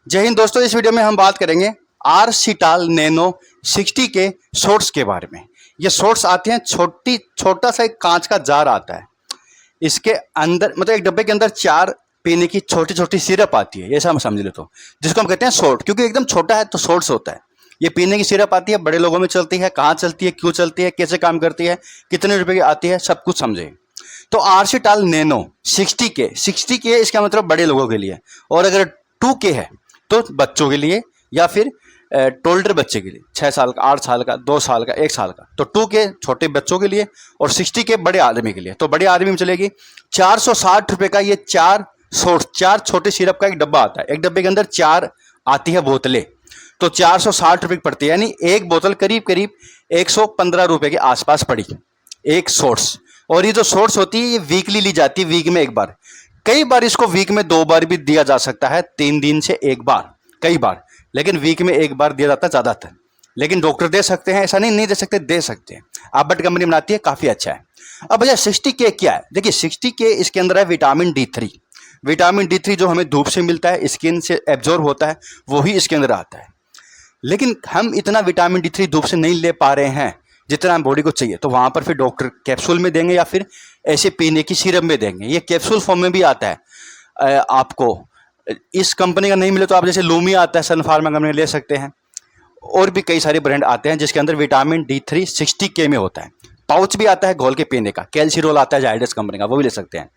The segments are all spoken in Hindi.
जय हिंद दोस्तों, इस वीडियो में हम बात करेंगे आर्सिटाल नैनो 60 के शॉट्स के बारे में। ये शॉट्स आते हैं, छोटा सा एक कांच का जार आता है। इसके अंदर मतलब एक डब्बे के अंदर 4 पीने की छोटी छोटी सिरप आती है, ऐसा हम समझ ले तो, जिसको हम कहते हैं शॉट। क्योंकि एकदम छोटा है तो शॉट्स होता है। ये पीने की सिरप आती है, बड़े लोगों में चलती है। कहाँ चलती है, क्यों चलती है, कैसे काम करती है, कितने रुपए की आती है, सब कुछ समझे। तो आर्सिटाल नैनो 60 के इसका मतलब बड़े लोगों के लिए, और अगर 2K है तो बच्चों के लिए, या फिर टोल्डर बच्चे के लिए, 6 साल का, 8 साल का, 2 साल का, 1 साल का। तो 2K छोटे बच्चों के लिए और 60K बड़े आदमी के लिए। तो बड़े आदमी में चलेगी 460 रुपये का ये 4 छोटे सिरप का एक डब्बा आता है। एक डब्बे के अंदर 4 आती है बोतलें, तो 460 रुपये की पड़ती है। यानी एक बोतल करीब करीब 115 रुपये के आसपास पड़ी, एक सोर्स। और ये जो सोर्स होती है ये वीकली ली जाती है, वीक में एक बार। कई बार इसको वीक में 2 बार भी दिया जा सकता है, 3 दिन से 1 बार, कई बार। लेकिन वीक में 1 बार दिया जाता है ज़्यादातर। लेकिन डॉक्टर दे सकते हैं, ऐसा नहीं दे सकते, दे सकते हैं। आबट कंपनी बनाती है, काफ़ी अच्छा है। अब भैया 60K क्या है? देखिए 60K इसके अंदर है विटामिन D3। विटामिन D3 जो हमें धूप से मिलता है, स्किन से एब्जॉर्ब होता है, वही इसके अंदर आता है। लेकिन हम इतना विटामिन D3 धूप से नहीं ले पा रहे हैं जितना हम बॉडी को चाहिए, तो वहाँ पर फिर डॉक्टर कैप्सूल में देंगे या फिर ऐसे पीने की सिरप में देंगे। ये कैप्सूल फॉर्म में भी आता है। आपको इस कंपनी का नहीं मिले तो आप जैसे लूमिया आता है, सन फार्मा कंपनी ले सकते हैं। और भी कई सारे ब्रांड आते हैं जिसके अंदर विटामिन D3 60K में होता है। पाउच भी आता है घोल के पीने का, कैल्सीरोल आता है जाइडस कंपनी का, वो भी ले सकते हैं।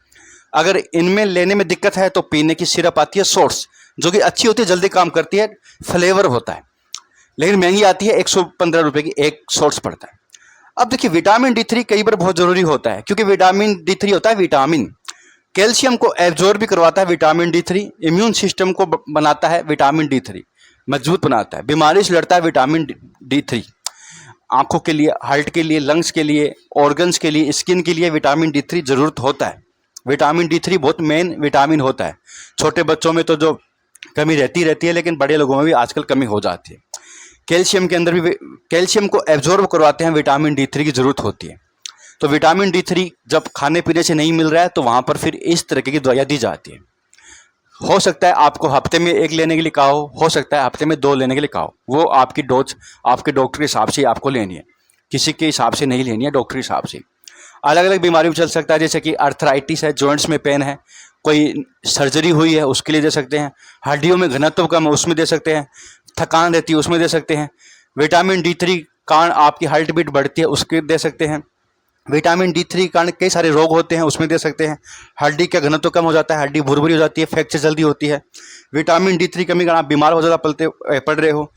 अगर इनमें लेने में दिक्कत है तो पीने की सिरप आती है सोर्स, जो कि अच्छी होती है, जल्दी काम करती है, फ्लेवर होता है, लेकिन महंगी आती है। 115 रुपये की एक सोर्स पड़ता है। अब देखिए विटामिन D3 कई बार बहुत जरूरी होता है, क्योंकि विटामिन D3 होता है विटामिन। कैल्शियम को एब्जॉर्ब भी करवाता है विटामिन D3। इम्यून सिस्टम को बनाता है विटामिन D3, मजबूत बनाता है। बीमारी से लड़ता है विटामिन D3। आंखों के लिए, हार्ट के लिए, लंग्स के लिए, ऑर्गन्स के लिए, स्किन के लिए विटामिन D3 जरूरत होता है। विटामिन D3 बहुत मेन विटामिन होता है। छोटे बच्चों में तो जो कमी रहती है, लेकिन बड़े लोगों में भी आजकल कमी हो जाती है। कैल्शियम के अंदर भी, कैल्शियम को एब्जॉर्ब करवाते हैं विटामिन D3 की जरूरत होती है। तो विटामिन D3 जब खाने पीने से नहीं मिल रहा है तो वहाँ पर फिर इस तरीके की दवाइयाँ दी जाती है। हो सकता है आपको हफ्ते में 1 लेने के लिए कहा हो सकता है हफ्ते में 2 लेने के लिए कहा हो। वो आपकी डोज आपके डॉक्टर के हिसाब से आपको लेनी है, किसी के हिसाब से नहीं लेनी है, डॉक्टर के हिसाब से। अलग अलग बीमारी में चल सकता है, जैसे कि अर्थराइटिस है, जॉइंट्स में पेन है, कोई सर्जरी हुई है उसके लिए दे सकते हैं। हड्डियों में घनत्व कम है उसमें दे सकते हैं। थकान रहती है उसमें दे सकते हैं। विटामिन D3 कारण आपकी हार्ट बीट बढ़ती है उसके दे सकते हैं। विटामिन D3 कारण कई सारे रोग होते हैं उसमें दे सकते हैं। हड्डी का घनत्व कम हो जाता है, हड्डी भुरभुरी हो जाती है, फ्रैक्चर जल्दी होती है। विटामिन D3 कमी कारण आप बीमार हो ज़्यादा पड़ रहे हो,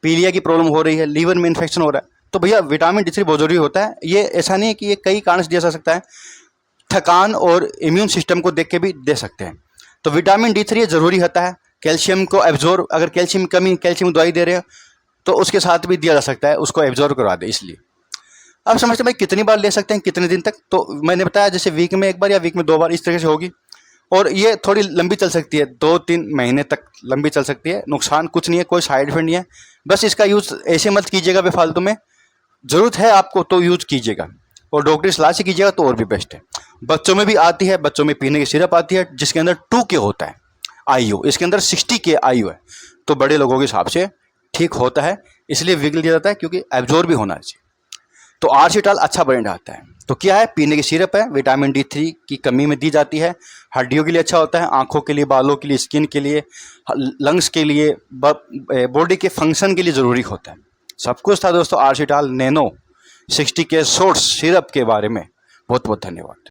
पीलिया की प्रॉब्लम हो रही है, लीवर में इन्फेक्शन हो रहा है, तो भैया विटामिन D3 बहुत जरूरी होता है। ये ऐसा नहीं है कि ये कई कारण से दिया जा सकता है, थकान और इम्यून सिस्टम को देख के भी दे सकते हैं। तो विटामिन D3 ये जरूरी होता है। कैल्शियम को एब्जॉर्ब, अगर कैल्शियम कमी, कैल्शियम दवाई दे रहे हो तो उसके साथ भी दिया जा सकता है, उसको एब्जॉर्ब करवा दे। इसलिए अब समझते भाई कितनी बार ले सकते हैं, कितने दिन तक? तो मैंने बताया जैसे वीक में 1 बार या वीक में 2 बार, इस तरह से होगी। और ये थोड़ी लंबी चल सकती है, 2-3 महीने तक लंबी चल सकती है। नुकसान कुछ नहीं है, कोई साइड इफेक्ट नहीं है। बस इसका यूज़ ऐसे मत कीजिएगा बेफालतू में। ज़रूरत है आपको तो यूज़ कीजिएगा, और डॉक्टर की सलाह से कीजिएगा तो और भी बेस्ट है। बच्चों में भी आती है, बच्चों में पीने की सिरप आती है जिसके अंदर 2K होता है आयु, इसके अंदर 60K आयु है। तो बड़े लोगों के हिसाब से ठीक होता है, इसलिए वीकली दिया जाता है, क्योंकि एब्जॉर्ब भी होना चाहिए। तो आर्सिटाल अच्छा ब्रांड आता है। तो क्या है, पीने की सिरप है, विटामिन D3 की कमी में दी जाती है। हड्डियों के लिए अच्छा होता है, आंखों के लिए, बालों के लिए, स्किन के लिए, लंग्स के लिए, बॉडी के फंक्शन के लिए ज़रूरी होता है। सब कुछ था दोस्तों आर्सिटाल नैनो 60K शॉट्स सिरप के बारे में। बहुत बहुत धन्यवाद।